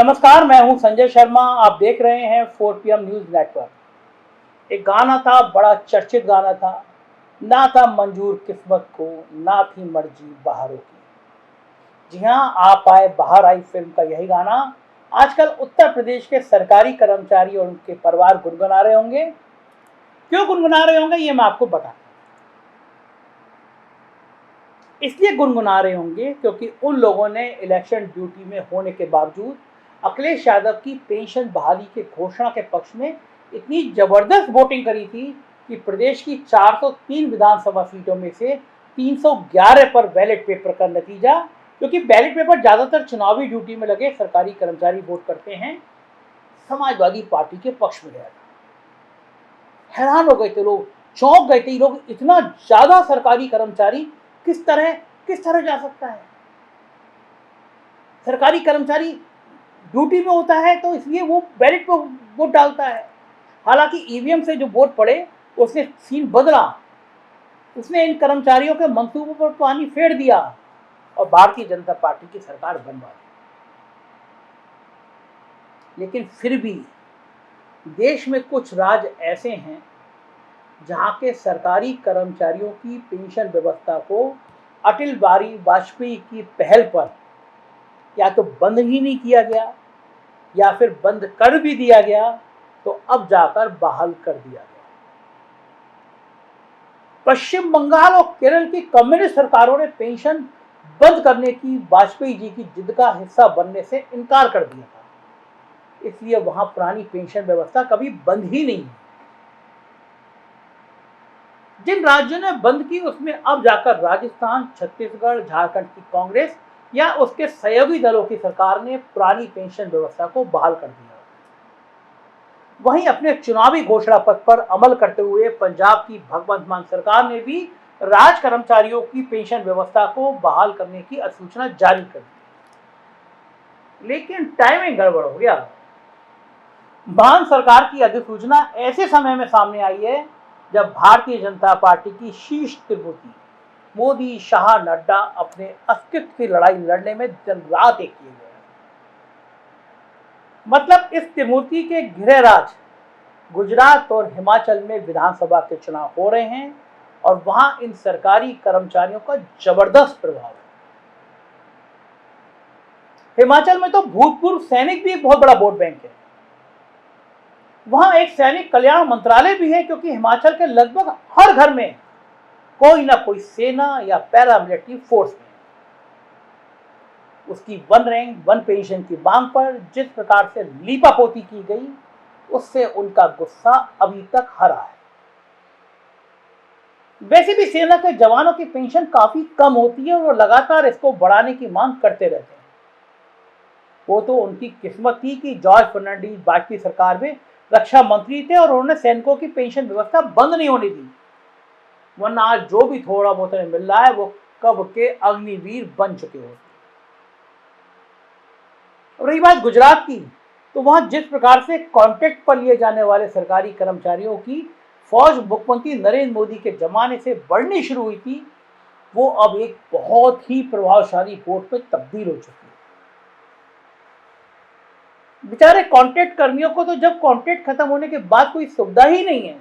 नमस्कार, मैं हूं संजय शर्मा। आप देख रहे हैं 4PM न्यूज नेटवर्क। एक गाना था, बड़ा चर्चित गाना था, ना था मंजूर किस्मत को, ना थी मर्जी बहारों की। जी हाँ, आप आए बाहर आई फिल्म का यही गाना आजकल उत्तर प्रदेश के सरकारी कर्मचारी और उनके परिवार गुनगुना रहे होंगे। क्यों गुनगुना रहे होंगे ये मैं आपको बताता हूं। इसलिए गुनगुना रहे होंगे क्योंकि उन लोगों ने इलेक्शन ड्यूटी में होने के बावजूद अखिलेश यादव की पेंशन बहाली के घोषणा के पक्ष में इतनी जबरदस्त वोटिंग करी थी कि प्रदेश की 403 विधानसभा सीटों में से 311 पर बैलेट पेपर का नतीजा, क्योंकि बैलेट पेपर ज्यादातर चुनावी ड्यूटी में लगे सरकारी कर्मचारी वोट करते हैं, समाजवादी पार्टी के पक्ष में गया था। हैरान हो गए थे लोग, चौंक गए थे लोग, इतना ज्यादा सरकारी कर्मचारी किस तरह जा सकता है। सरकारी कर्मचारी ड्यूटी में होता है तो इसलिए वो बैलेट पर वोट डालता है। हालांकि ईवीएम से जो वोट पड़े उसने सीन बदला, उसने इन कर्मचारियों के मंसूबों पर पानी फेर दिया और भारतीय जनता पार्टी की सरकार बनवा दी। लेकिन फिर भी देश में कुछ राज्य ऐसे हैं जहां के सरकारी कर्मचारियों की पेंशन व्यवस्था को अटल बिहारी वाजपेयी की पहल पर या तो बंद ही नहीं किया गया या फिर बंद कर भी दिया गया तो अब जाकर बहाल कर दिया गया। पश्चिम बंगाल और केरल की कम्युनिस्ट सरकारों ने पेंशन बंद करने की वाजपेयी जी की जिद का हिस्सा बनने से इनकार कर दिया था, इसलिए वहां पुरानी पेंशन व्यवस्था कभी बंद ही नहीं है। जिन राज्यों ने बंद की उसमें अब जाकर राजस्थान, छत्तीसगढ़, झारखंड की कांग्रेस या उसके सहयोगी दलों की सरकार ने पुरानी पेंशन व्यवस्था को बहाल कर दिया। वहीं अपने चुनावी घोषणा पत्र पर अमल करते हुए पंजाब की भगवंत मान सरकार ने भी राज कर्मचारियों की पेंशन व्यवस्था को बहाल करने की अधिसूचना जारी कर दी। लेकिन टाइमिंग गड़बड़ हो गया। मान सरकार की अधिसूचना ऐसे समय में सामने आई है जब भारतीय जनता पार्टी की शीर्ष त्रिभुजी मोदी, शाह, नड्डा अपने अस्तित्व की लड़ाई लड़ने में दिन रात एक किए गए। मतलब इस त्रिमूर्ति के गृह राज गुजरात और हिमाचल में विधानसभा के चुनाव हो रहे हैं और वहां इन सरकारी कर्मचारियों का जबरदस्त प्रभाव है। हिमाचल में तो भूतपूर्व सैनिक भी एक बहुत बड़ा वोट बैंक है। वहां एक सैनिक कल्याण मंत्रालय भी है क्योंकि हिमाचल के लगभग हर घर में कोई ना कोई सेना या पैरामिलिट्री फोर्स में। उसकी वन रैंक वन पेंशन की मांग पर जिस प्रकार से लीपापोती की गई उससे उनका गुस्सा अभी तक हरा है। वैसे भी सेना के जवानों की पेंशन काफी कम होती है और वो लगातार इसको बढ़ाने की मांग करते रहते हैं। वो तो उनकी किस्मत थी कि जॉर्ज फर्नांडीज वाजपेयी सरकार में रक्षा मंत्री थे और उन्होंने सैनिकों की पेंशन व्यवस्था बंद नहीं होने दी, वरना आज जो भी थोड़ा बहुत मिल रहा है वो कब के अग्निवीर बन चुके होते। रही बात गुजरात की, तो वहां जिस प्रकार से कॉन्ट्रैक्ट पर लिए जाने वाले सरकारी कर्मचारियों की फौज मुख्यमंत्री नरेंद्र मोदी के जमाने से बढ़नी शुरू हुई थी, वो अब एक बहुत ही प्रभावशाली वोट में तब्दील हो चुकी है। बेचारे कॉन्ट्रैक्ट कर्मियों को तो जब कॉन्ट्रैक्ट खत्म होने के बाद कोई सुविधा ही नहीं है,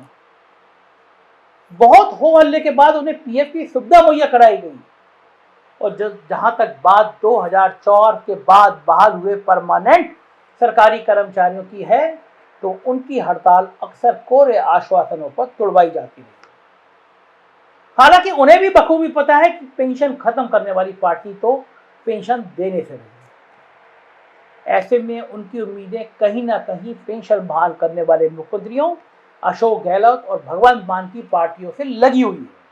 बहुत हो हल्ले के बाद उन्हें पीएफ की सुविधा मुहैया कराई गई। और जहां तक बात 2004 के बाद बहाल हुए परमानेंट सरकारी कर्मचारियों की है तो उनकी हड़ताल अक्सर कोरे आश्वासनों पर तुड़वाई जाती है। हालांकि उन्हें भी बखूबी पता है कि पेंशन खत्म करने वाली पार्टी तो पेंशन देने से रही। ऐसे में उनकी उम्मीदें कहीं ना कहीं पेंशन बहाल करने वाले मुख्यमंत्रियों अशोक गहलोत और भगवंत मान की पार्टियों से लगी हुई है।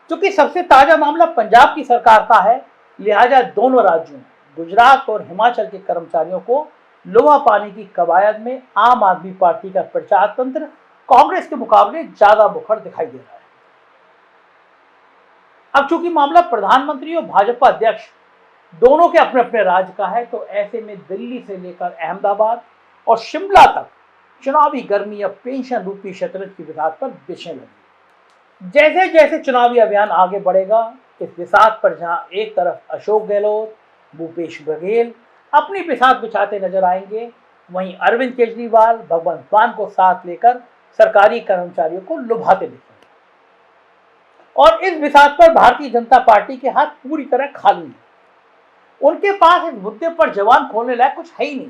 क्योंकि सबसे ताजा मामला पंजाब की सरकार का है, लिहाजा दोनों राज्यों गुजरात और हिमाचल के कर्मचारियों को लोहा पाने की कवायद में आम आदमी पार्टी का प्रचार तंत्र कांग्रेस के मुकाबले ज्यादा मुखर दिखाई दे रहा है। अब चूंकि मामला प्रधानमंत्री और भाजपा अध्यक्ष दोनों के अपने अपने राज्य का है, तो ऐसे में दिल्ली से लेकर अहमदाबाद और शिमला तक चुनावी गर्मी अब पेंशन रूपी शतरंज की विसात पर बिछने लगी। जैसे जैसे चुनावी अभियान आगे बढ़ेगा, इस विसात पर जहां एक तरफ अशोक गहलोत, भूपेश बघेल, अपनी बिसात बिछाते नजर आएंगे। वहीं अरविंद केजरीवाल भगवंत मान को साथ लेकर सरकारी कर्मचारियों को लुभाते दिखेंगे। और इस बिसात पर भारतीय जनता पार्टी के हाथ पूरी तरह खाली हैं। उनके पास इस मुद्दे पर जवान खोलने लायक कुछ है ही नहीं।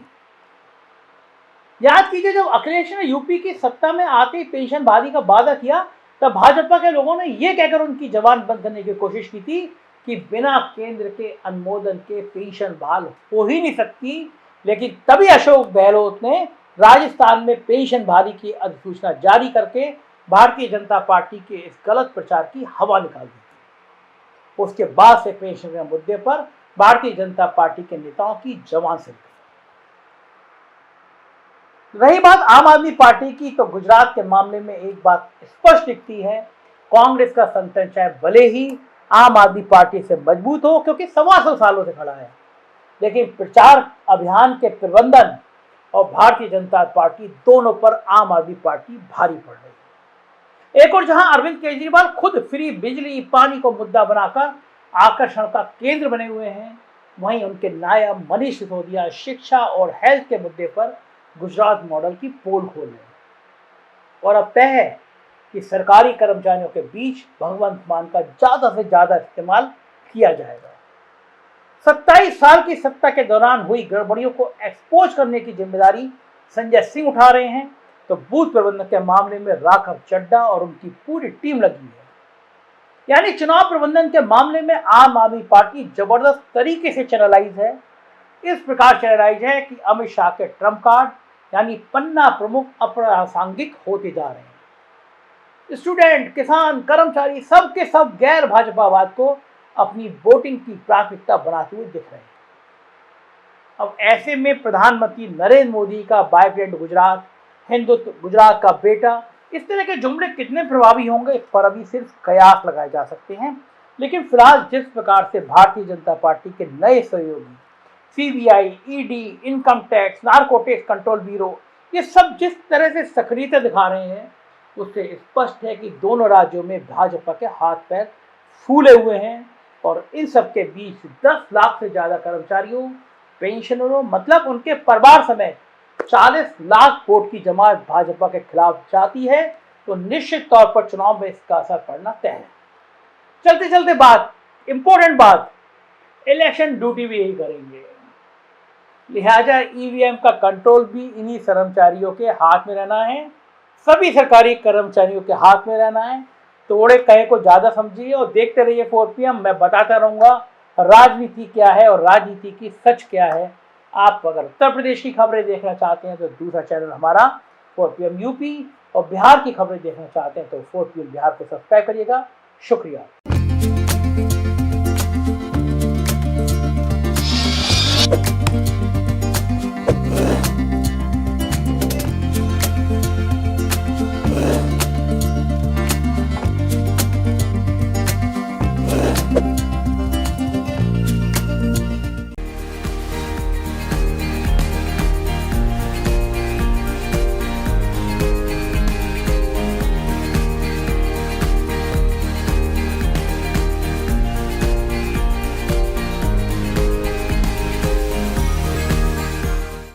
याद कीजिए, जब अखिलेश ने यूपी की सत्ता में आते ही पेंशन बहाली का वादा किया, तब भाजपा के लोगों ने यह कहकर उनकी जबान बंद करने की कोशिश की थी कि बिना केंद्र के अनुमोदन के पेंशन बहाल हो ही नहीं सकती। लेकिन तभी अशोक गहलोत ने राजस्थान में पेंशन बहाली की अधिसूचना जारी करके भारतीय जनता पार्टी के इस गलत प्रचार की हवा निकाल दी थी। उसके बाद से पेंशन के मुद्दे पर भारतीय जनता पार्टी के नेताओं की जबान से रही बात आम आदमी पार्टी की, तो गुजरात के मामले में एक बात स्पष्ट दिखती है। कांग्रेस का संगठन चाहे भले ही आम आदमी पार्टी से मजबूत हो, क्योंकि 125 सालों से खड़ा है, लेकिन प्रचार अभियान के प्रबंधन और भारतीय जनता पार्टी दोनों पर आम आदमी पार्टी भारी पड़ रही है। एक और जहां अरविंद केजरीवाल खुद फ्री बिजली पानी को मुद्दा बनाकर आकर्षण का केंद्र बने हुए हैं, वहीं उनके नायब मनीष सिसोदिया शिक्षा और हेल्थ के मुद्दे पर गुजरात मॉडल की पोल खोल रहे हैं। और अब तय है कि सरकारी कर्मचारियों के बीच भगवंत मान का ज्यादा से ज्यादा इस्तेमाल किया जाएगा। 27 साल की सत्ता के दौरान हुई गड़बड़ियों को एक्सपोज करने की जिम्मेदारी संजय सिंह उठा रहे हैं, तो बूथ प्रबंधन के मामले में राघव चड्ढा और उनकी पूरी टीम लगी है। यानी चुनाव प्रबंधन के मामले में आम आदमी पार्टी जबरदस्त तरीके से चैनलाइज है। इस प्रकार चैनलाइज है कि अमित शाह के ट्रम्प कार्ड यानी पन्ना प्रमुख अप्रासंगिक होते जा रहे हैं। स्टूडेंट, किसान, कर्मचारी सबके सब गैर भाजपावाद को अपनी वोटिंग की प्राथमिकता बनाते हुए दिख रहे हैं। अब ऐसे में प्रधानमंत्री नरेंद्र मोदी का वाइब्रेंट गुजरात, हिंदुत्व, गुजरात का बेटा, इस तरह के जुमले कितने प्रभावी होंगे, इस पर अभी सिर्फ कयास लगाए जा सकते हैं। लेकिन फिलहाल जिस प्रकार से भारतीय जनता पार्टी के नए सहयोगी CBI, ED, income tax, narcotics control bureau, ये सब जिस तरह से सक्रियता दिखा रहे हैं, उससे स्पष्ट है कि दोनों राज्यों में भाजपा के हाथ पैर फूले हुए हैं। और इन सब के बीच 10 लाख से ज्यादा कर्मचारियों, पेंशनरों, मतलब उनके परिवार समेत 40 लाख वोट की जमात भाजपा के खिलाफ जाती है, तो निश्चित तौर पर चुनाव में इसका असर पड़ना तय है। चलते चलते इंपॉर्टेंट बात, इलेक्शन ड्यूटी भी यही करेंगे, लिहाजा ईवीएम का कंट्रोल भी इन्हीं कर्मचारियों के हाथ में रहना है, सभी सरकारी कर्मचारियों के हाथ में रहना है। थोड़े कहे को ज्यादा समझिए और देखते रहिए 4PM। मैं बताता रहूंगा राजनीति क्या है और राजनीति की सच क्या है। आप अगर उत्तर प्रदेश की खबरें देखना चाहते हैं तो दूसरा चैनल हमारा 4PM यूपी, और बिहार की खबरें देखना चाहते हैं तो 4PM बिहार को सब्सक्राइब करिएगा। शुक्रिया।